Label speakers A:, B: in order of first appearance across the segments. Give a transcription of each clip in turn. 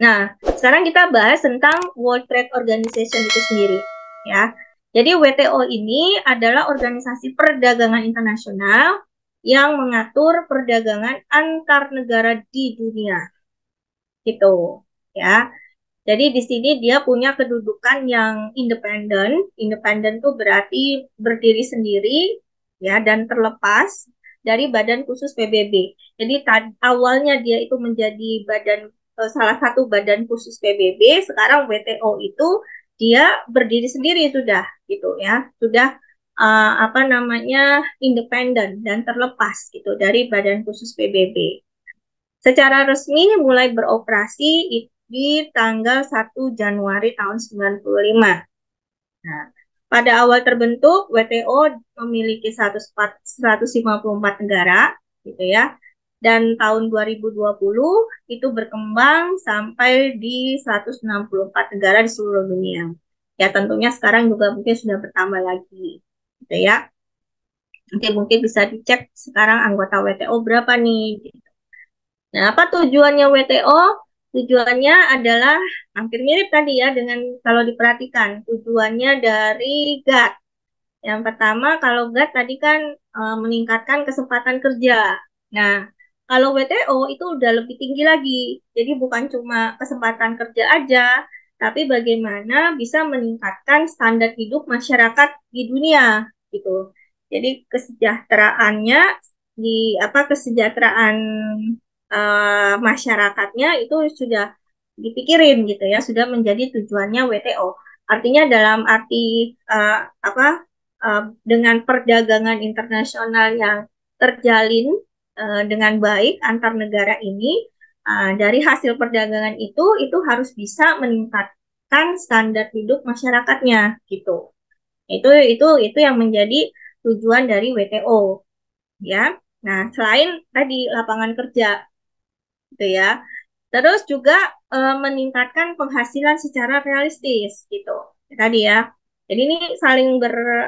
A: Nah, sekarang kita bahas tentang World Trade Organization itu sendiri, ya. Jadi WTO ini adalah organisasi perdagangan internasional yang mengatur perdagangan antar negara di dunia, gitu, ya. Jadi di sini dia punya kedudukan yang independen. Independen tuh berarti berdiri sendiri, ya, dan terlepas dari badan khusus PBB. Jadi awalnya dia itu menjadi salah satu badan khusus PBB. Sekarang WTO itu dia berdiri sendiri sudah, gitu ya, sudah apa namanya, independen dan terlepas gitu dari badan khusus PBB. Secara resmi mulai beroperasi di tanggal 1 Januari tahun 95. Nah, pada awal terbentuk, WTO memiliki 154 negara, gitu ya. Dan tahun 2020 itu berkembang sampai di 164 negara di seluruh dunia. Ya, tentunya sekarang juga mungkin sudah bertambah lagi, gitu ya. Nanti mungkin bisa dicek sekarang anggota WTO berapa nih. Nah, apa tujuannya WTO? Tujuannya adalah hampir mirip tadi ya dengan kalau diperhatikan tujuannya dari GATT. Yang pertama, kalau GATT tadi kan meningkatkan kesempatan kerja. Nah, kalau WTO itu udah lebih tinggi lagi. Jadi bukan cuma kesempatan kerja aja, tapi bagaimana bisa meningkatkan standar hidup masyarakat di dunia gitu. Jadi kesejahteraannya di apa kesejahteraan masyarakatnya itu sudah dipikirin gitu ya, sudah menjadi tujuannya WTO. Artinya dalam arti apa dengan perdagangan internasional yang terjalin dengan baik antar negara ini, dari hasil perdagangan itu harus bisa meningkatkan standar hidup masyarakatnya gitu. Itu yang menjadi tujuan dari WTO ya. Nah, selain tadi lapangan kerja gitu ya. Terus juga meningkatkan penghasilan secara realistis gitu. Tadi ya. Jadi ini saling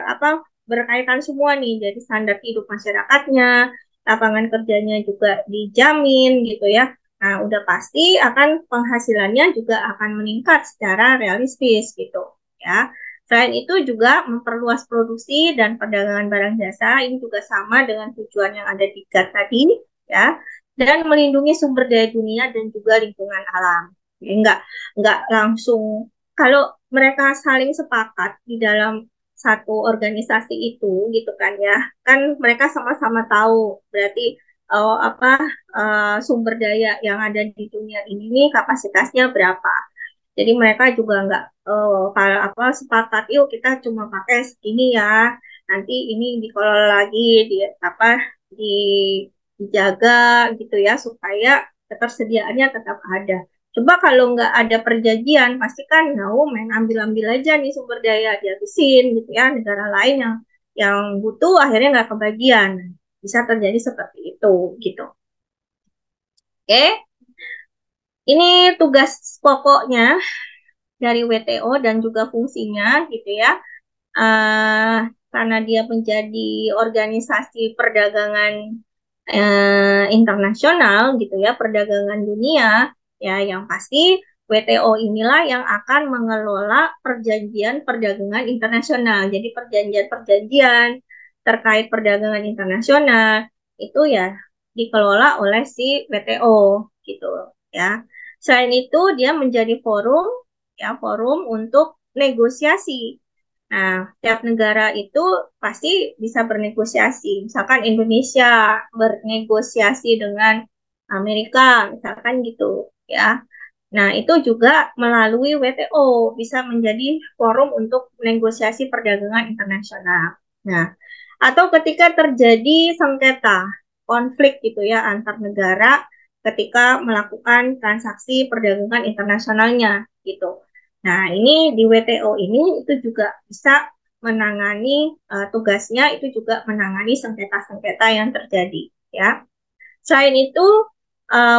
A: apa berkaitan semua nih. Jadi standar hidup masyarakatnya, lapangan kerjanya juga dijamin gitu ya. Nah, udah pasti akan penghasilannya juga akan meningkat secara realistis gitu ya. Selain itu juga memperluas produksi dan perdagangan barang jasa, ini juga sama dengan tujuan yang ada di GATT tadi ya, dan melindungi sumber daya dunia dan juga lingkungan alam. Jadi nggak langsung kalau mereka saling sepakat di dalam satu organisasi itu gitu kan mereka sama-sama tahu berarti apa sumber daya yang ada di dunia ini nih kapasitasnya berapa. Jadi mereka juga nggak kalau apa sepakat, yuk kita cuma pakai segini ya. Nanti ini dikelola lagi di apa di dijaga gitu ya supaya ketersediaannya tetap ada. Coba kalau nggak ada perjanjian, pasti kan main ambil-ambil aja nih sumber daya dihabisin gitu ya. Negara lain yang butuh akhirnya nggak kebagian. Bisa terjadi seperti itu gitu. Oke, ini tugas pokoknya dari WTO dan juga fungsinya gitu ya. eh, karena dia menjadi organisasi perdagangan internasional gitu ya, perdagangan dunia ya, yang pasti WTO inilah yang akan mengelola perjanjian perdagangan internasional. Jadi perjanjian-perjanjian terkait perdagangan internasional itu ya dikelola oleh si WTO gitu ya. Selain itu dia menjadi forum untuk negosiasi. Nah, tiap negara itu pasti bisa bernegosiasi. Misalkan Indonesia bernegosiasi dengan Amerika, misalkan gitu, ya. Nah, itu juga melalui WTO bisa menjadi forum untuk negosiasi perdagangan internasional. Nah, atau ketika terjadi sengketa, konflik gitu ya antar negara ketika melakukan transaksi perdagangan internasionalnya gitu. Nah, ini di WTO ini itu juga bisa menangani tugasnya itu juga menangani sengketa-sengketa yang terjadi ya. Selain itu,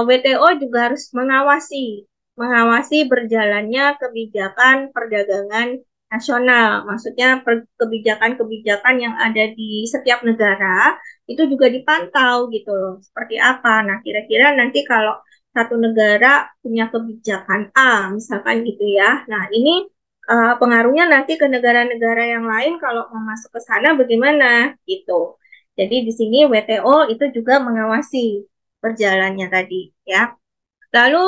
A: WTO juga harus mengawasi berjalannya kebijakan perdagangan nasional. Maksudnya kebijakan-kebijakan yang ada di setiap negara itu juga dipantau gitu loh. Seperti apa? Nah, kira-kira nanti kalau satu negara punya kebijakan A, misalkan gitu ya. Nah, ini pengaruhnya nanti ke negara-negara yang lain kalau mau masuk ke sana bagaimana gitu. Jadi di sini WTO itu juga mengawasi berjalannya tadi ya. Lalu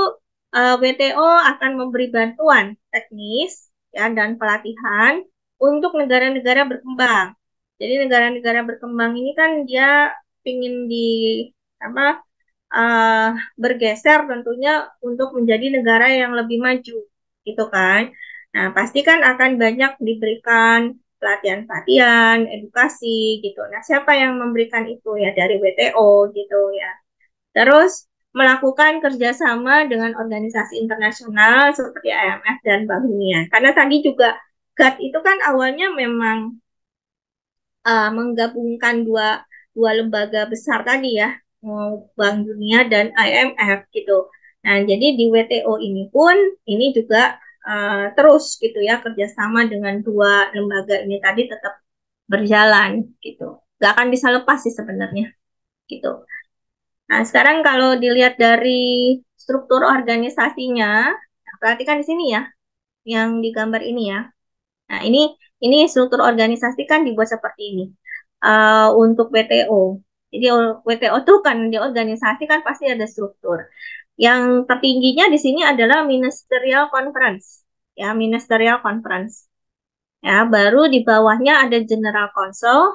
A: WTO akan memberi bantuan teknis ya dan pelatihan untuk negara-negara berkembang. Jadi negara-negara berkembang ini kan dia ingin di apa uh, bergeser tentunya untuk menjadi negara yang lebih maju, gitu kan. Nah, pasti kan akan banyak diberikan pelatihan-pelatihan, edukasi, gitu. Nah, siapa yang memberikan itu ya dari WTO, gitu ya. Terus melakukan kerjasama dengan organisasi internasional seperti IMF dan Bank Dunia. Karena tadi juga GATT itu kan awalnya memang menggabungkan dua dua lembaga besar tadi ya, Bank Dunia dan IMF gitu. Nah, jadi di WTO ini pun ini juga terus gitu ya kerjasama dengan dua lembaga ini tadi tetap berjalan gitu. Gak akan bisa lepas sih sebenarnya gitu. Nah, sekarang kalau dilihat dari struktur organisasinya, nah, perhatikan di sini ya, yang digambar ini ya. Nah, ini struktur organisasi kan dibuat seperti ini. Untuk WTO. Jadi WTO tuh kan di organisasi kan pasti ada struktur. Yang tertingginya di sini adalah Ministerial Conference. Ya, Ministerial Conference. Ya, baru di bawahnya ada General Council.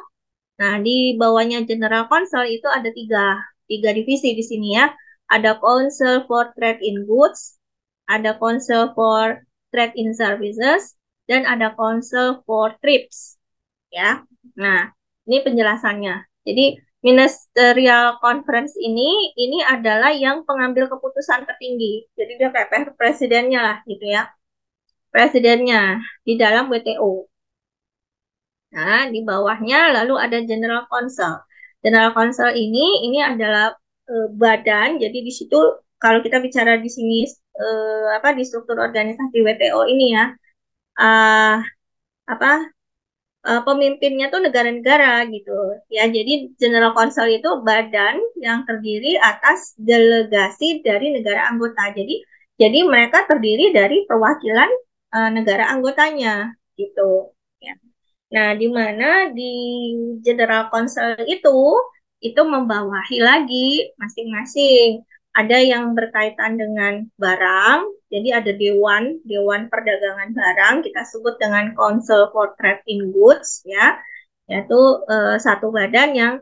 A: Nah, di bawahnya General Council itu ada tiga divisi di sini ya. Ada Council for Trade in Goods, ada Council for Trade in Services, dan ada Council for TRIPS. Ya, nah ini penjelasannya. Jadi Ministerial Conference ini adalah yang pengambil keputusan tertinggi. Jadi dia kayak presidennya lah gitu ya, presidennya di dalam WTO. Nah, di bawahnya lalu ada General Council. General Council ini adalah badan. Jadi di situ kalau kita bicara di sini apa di struktur organisasi WTO ini ya, uh, apa pemimpinnya tuh negara-negara gitu. Ya, jadi General Council itu badan yang terdiri atas delegasi dari negara anggota. Jadi mereka terdiri dari perwakilan negara anggotanya gitu. Ya. Nah, di mana di General Council itu membawahi lagi masing-masing. Ada yang berkaitan dengan barang, jadi ada Dewan Perdagangan Barang, kita sebut dengan Council for Trade in Goods, ya, yaitu satu badan yang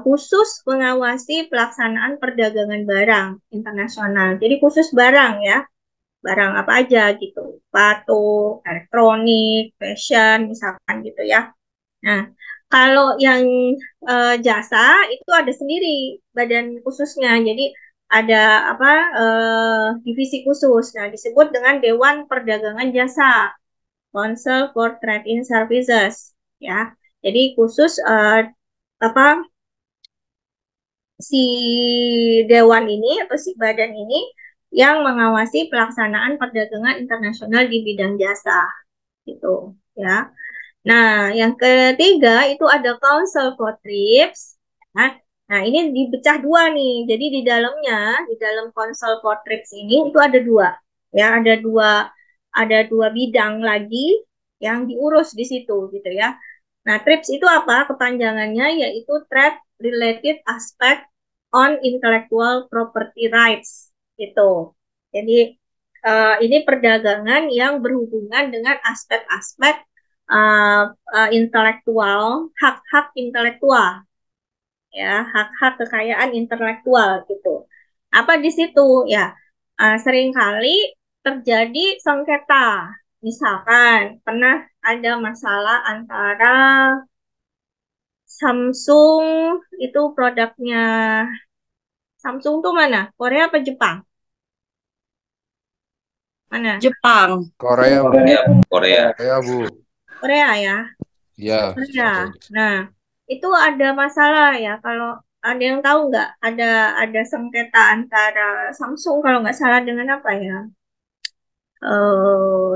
A: khusus mengawasi pelaksanaan perdagangan barang internasional. Jadi khusus barang ya, barang apa aja gitu, sepatu, elektronik, fashion, misalkan gitu ya. Nah, kalau yang jasa itu ada sendiri badan khususnya. Jadi ada apa divisi khusus. Nah, disebut dengan Dewan Perdagangan Jasa, Council for Trade in Services, ya. Jadi khusus apa si dewan ini atau si badan ini yang mengawasi pelaksanaan perdagangan internasional di bidang jasa, gitu, ya. Nah, yang ketiga itu ada Council for TRIPS. Nah, nah, ini dipecah dua nih. Jadi di dalam Council for TRIPS ini itu ada dua. Ya, ada dua bidang lagi yang diurus di situ gitu ya. Nah, TRIPS itu apa? Kepanjangannya yaitu Trade Related Aspect on Intellectual Property Rights gitu. Jadi ini perdagangan yang berhubungan dengan aspek-aspek intelektual, hak-hak intelektual, ya, hak-hak kekayaan intelektual gitu. Apa di situ ya? Seringkali terjadi sengketa. Misalkan pernah ada masalah antara Samsung itu produknya Samsung tuh mana? Korea apa Jepang? Mana?
B: Jepang.
C: Korea, Bu.
D: Korea, Korea.
C: Korea, Bu.
A: Korea ya.
C: Iya,
A: Korea. Nah, itu ada masalah ya. Kalau ada yang tahu nggak? Ada sengketa antara Samsung kalau nggak salah dengan apa ya?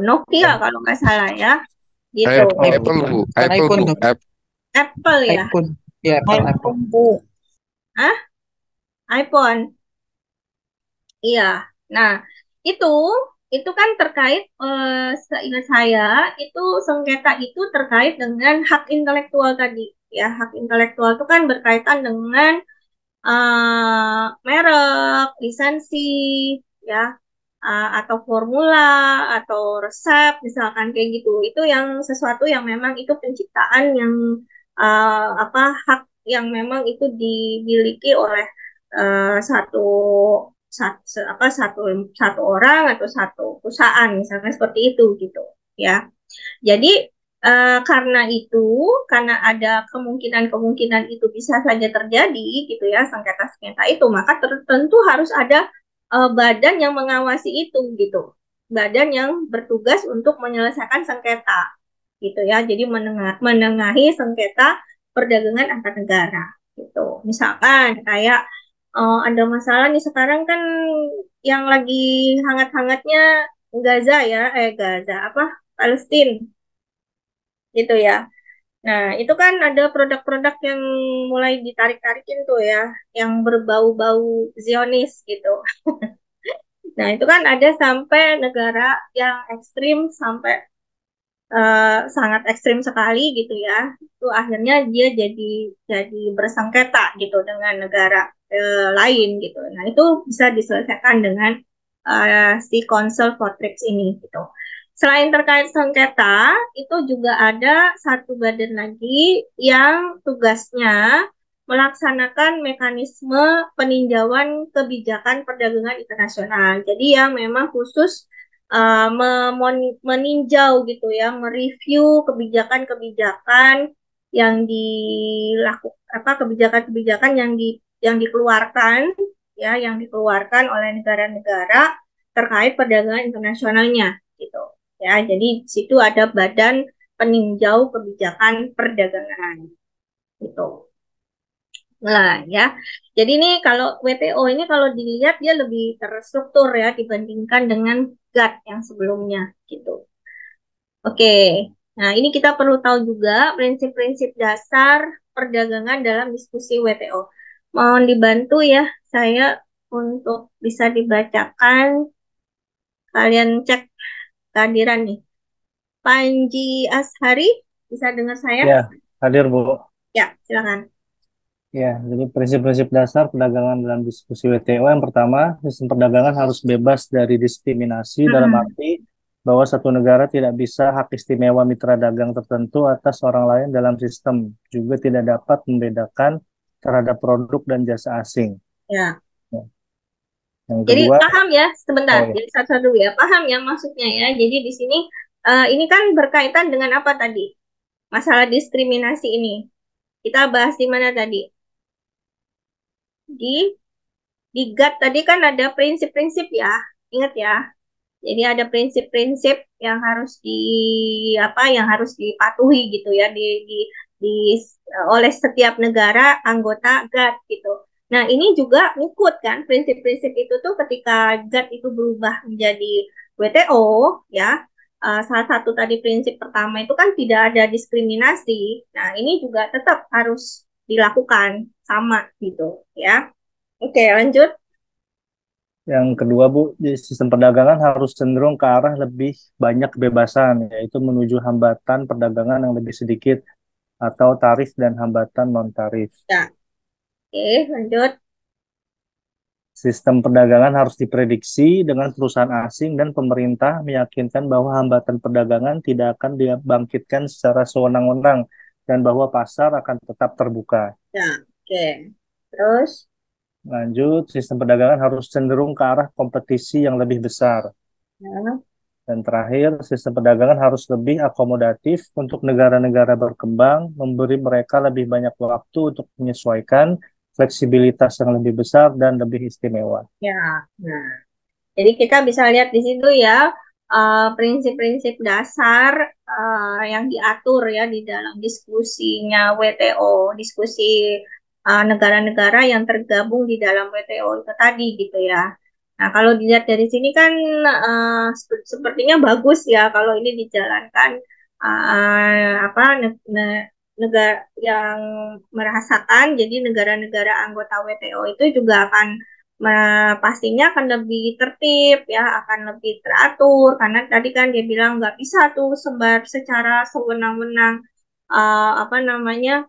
A: Nokia kalau nggak salah ya. Gitu.
C: Apple, Bu. Apple,
B: iPhone
C: Bu.
B: dong.
A: Apple ya.
B: iPhone. Ya, kalau iPhone.
A: Hah? iPhone. Iya. Nah, itu itu kan terkait seingat saya itu sengketa itu terkait dengan hak intelektual tadi. Ya, hak intelektual itu kan berkaitan dengan merek, lisensi, ya, atau formula, atau resep, misalkan kayak gitu. Itu yang sesuatu yang memang itu penciptaan yang apa hak yang memang itu dimiliki oleh satu satu orang atau satu perusahaan, misalkan seperti itu gitu, ya. Jadi karena itu, karena ada kemungkinan-kemungkinan itu bisa saja terjadi gitu ya, sengketa-sengketa itu, maka tentu harus ada badan yang mengawasi itu gitu. Badan yang bertugas untuk menyelesaikan sengketa gitu ya. Jadi menengahi sengketa perdagangan antar negara gitu. Misalkan kayak ada masalah nih sekarang kan yang lagi hangat-hangatnya Gaza ya, Gaza apa? Palestina gitu ya. Nah, itu kan ada produk-produk yang mulai ditarik-tarikin tuh ya, yang berbau-bau Zionis gitu. Nah, itu kan ada sampai negara yang ekstrim, sampai sangat ekstrim sekali gitu ya. Itu akhirnya dia jadi bersengketa gitu dengan negara lain gitu. Nah, itu bisa diselesaikan dengan si Council for TRIPS ini gitu. Selain terkait sengketa, itu juga ada satu badan lagi yang tugasnya melaksanakan mekanisme peninjauan kebijakan perdagangan internasional. Jadi yang memang khusus meninjau gitu ya, mereview kebijakan-kebijakan yang dilakukan, apa, kebijakan-kebijakan yang dikeluarkan ya, yang dikeluarkan oleh negara-negara terkait perdagangan internasionalnya gitu ya. Jadi di situ ada badan peninjau kebijakan perdagangan gitu. Nah, ya. Jadi ini kalau WTO ini kalau dilihat dia lebih terstruktur ya dibandingkan dengan GATT yang sebelumnya gitu. Oke. Nah, ini kita perlu tahu juga prinsip-prinsip dasar perdagangan dalam diskusi WTO. Mohon dibantu ya saya untuk bisa dibacakan. Kalian cek kehadiran nih. Panji Ashari, bisa dengar saya?
B: Ya, hadir Bu.
A: Ya, silakan.
B: Ya, jadi prinsip-prinsip dasar perdagangan dalam diskusi WTO yang pertama, sistem perdagangan harus bebas dari diskriminasi dalam
A: Mm-mm.
B: arti bahwa satu negara tidak bisa hak istimewa mitra dagang tertentu atas orang lain dalam sistem, juga tidak dapat membedakan terhadap produk dan jasa asing.
A: Ya.
B: Ya. Yang
A: Jadi
B: kedua,
A: paham ya, sebentar.
B: oh ya,
A: Jadi satu-satu dulu ya. Paham ya maksudnya ya. Jadi di sini ini kan berkaitan dengan apa tadi? Masalah diskriminasi ini. Kita bahas di mana tadi? Di di GATT tadi kan ada prinsip-prinsip ya. Ingat ya. Jadi ada prinsip-prinsip yang harus apa yang harus dipatuhi gitu ya di oleh setiap negara anggota GATT gitu. Nah, ini juga ngikut kan prinsip-prinsip itu tuh ketika GATT itu berubah menjadi WTO ya. Salah satu tadi prinsip pertama itu kan tidak ada diskriminasi. Nah, ini juga tetap harus dilakukan sama gitu ya. Oke, lanjut.
B: yang kedua Bu, di sistem perdagangan harus cenderung ke arah lebih banyak kebebasan, yaitu menuju hambatan perdagangan yang lebih sedikit atau tarif dan hambatan non-tarif.
A: Ya, oke, lanjut.
B: Sistem perdagangan harus diprediksi dengan perusahaan asing dan pemerintah meyakinkan bahwa hambatan perdagangan tidak akan dibangkitkan secara sewenang-wenang dan bahwa pasar akan tetap terbuka.
A: Ya, oke. Terus,
B: Lanjut, sistem perdagangan harus cenderung ke arah kompetisi yang lebih besar.
A: ya,
B: Dan terakhir, sistem perdagangan harus lebih akomodatif untuk negara-negara berkembang, memberi mereka lebih banyak waktu untuk menyesuaikan fleksibilitas yang lebih besar dan lebih istimewa.
A: ya. Nah, jadi kita bisa lihat di situ ya prinsip-prinsip dasar yang diatur ya di dalam diskusinya WTO, diskusi negara-negara yang tergabung di dalam WTO itu tadi gitu ya. Nah, kalau dilihat dari sini kan sepertinya bagus ya kalau ini dijalankan apa negara yang merasakan, jadi negara-negara anggota WTO itu juga akan pastinya akan lebih tertib ya, akan lebih teratur karena tadi kan dia bilang nggak bisa tuh sebar secara sewenang-wenang, apa namanya,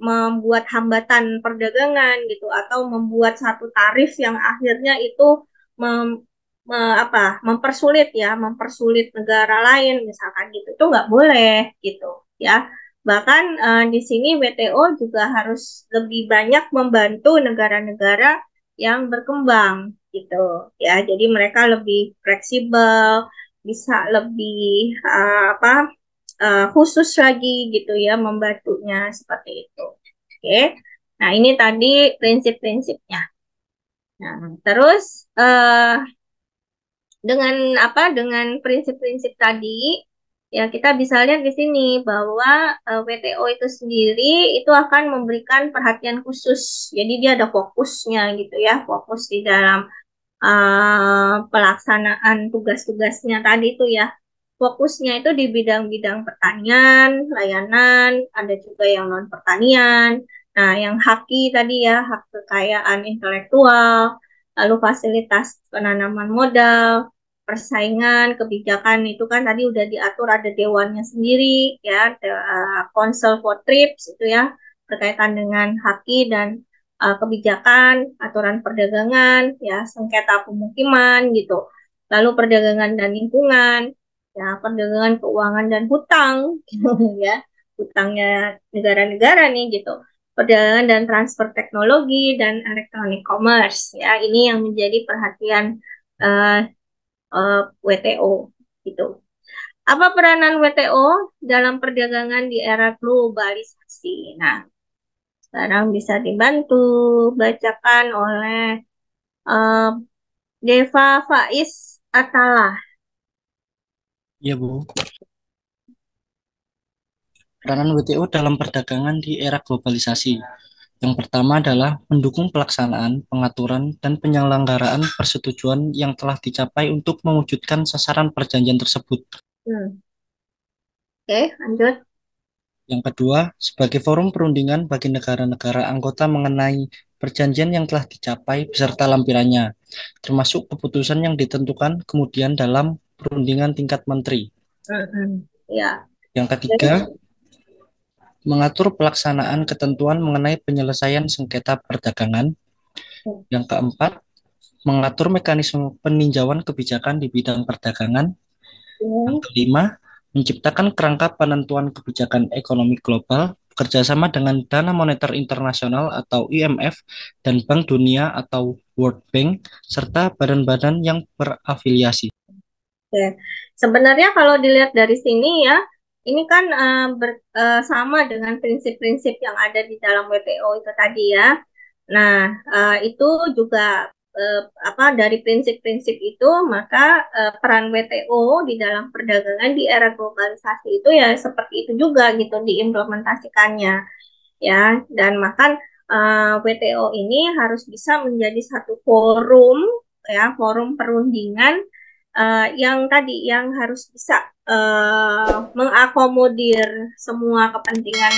A: membuat hambatan perdagangan gitu atau membuat satu tarif yang akhirnya itu mem, mempersulit ya, mempersulit negara lain misalkan gitu, itu nggak boleh gitu ya. Bahkan di sini WTO juga harus lebih banyak membantu negara-negara yang berkembang gitu ya. Jadi mereka lebih fleksibel, bisa lebih khusus lagi gitu ya membantunya seperti itu. Oke. Nah, ini tadi prinsip-prinsipnya. Nah, terus dengan dengan prinsip-prinsip tadi ya kita bisa lihat di sini bahwa WTO itu sendiri itu akan memberikan perhatian khusus. Jadi dia ada fokusnya gitu ya, fokus di dalam pelaksanaan tugas-tugasnya tadi itu ya. Fokusnya itu di bidang-bidang pertanian, layanan, ada juga yang non pertanian. Nah, yang haki tadi ya, hak kekayaan intelektual, lalu fasilitas penanaman modal, persaingan, kebijakan itu kan tadi udah diatur ada dewannya sendiri ya, Council for Trips itu ya, berkaitan dengan haki dan kebijakan, aturan perdagangan, ya, sengketa pemukiman gitu. Lalu perdagangan dan lingkungan, ya, perdagangan keuangan dan hutang, gitu ya, hutangnya negara-negara nih gitu. Perdagangan dan transfer teknologi dan electronic commerce, ya, ini yang menjadi perhatian uh, WTO gitu. Apa peranan WTO dalam perdagangan di era globalisasi? Nah, sekarang bisa dibantu bacakan oleh uh, Deva Faiz Atala.
D: Ya, Bu. Peranan WTO dalam perdagangan di era globalisasi. Yang pertama adalah mendukung pelaksanaan, pengaturan, dan penyelenggaraan persetujuan yang telah dicapai untuk mewujudkan sasaran perjanjian tersebut.
A: Oke, lanjut.
D: Yang kedua, sebagai forum perundingan bagi negara-negara anggota mengenai perjanjian yang telah dicapai beserta lampirannya, termasuk keputusan yang ditentukan kemudian dalam perundingan tingkat menteri.
A: Ya.
D: Yang ketiga, mengatur pelaksanaan ketentuan mengenai penyelesaian sengketa perdagangan. Yang keempat, mengatur mekanisme peninjauan kebijakan di bidang perdagangan. Yang kelima, menciptakan kerangka penentuan kebijakan ekonomi global bekerjasama dengan Dana Moneter Internasional atau IMF dan Bank Dunia atau World Bank serta badan-badan yang berafiliasi.
A: Oke. Sebenarnya kalau dilihat dari sini ya, ini kan sama dengan prinsip-prinsip yang ada di dalam WTO itu tadi ya. Nah, itu juga dari prinsip-prinsip itu, maka peran WTO di dalam perdagangan di era globalisasi itu ya seperti itu juga gitu diimplementasikannya ya. Dan maka WTO ini harus bisa menjadi satu forum ya, forum perundingan yang tadi yang harus bisa mengakomodir semua kepentingan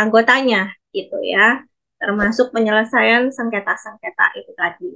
A: anggotanya gitu ya, termasuk penyelesaian sengketa-sengketa itu tadi.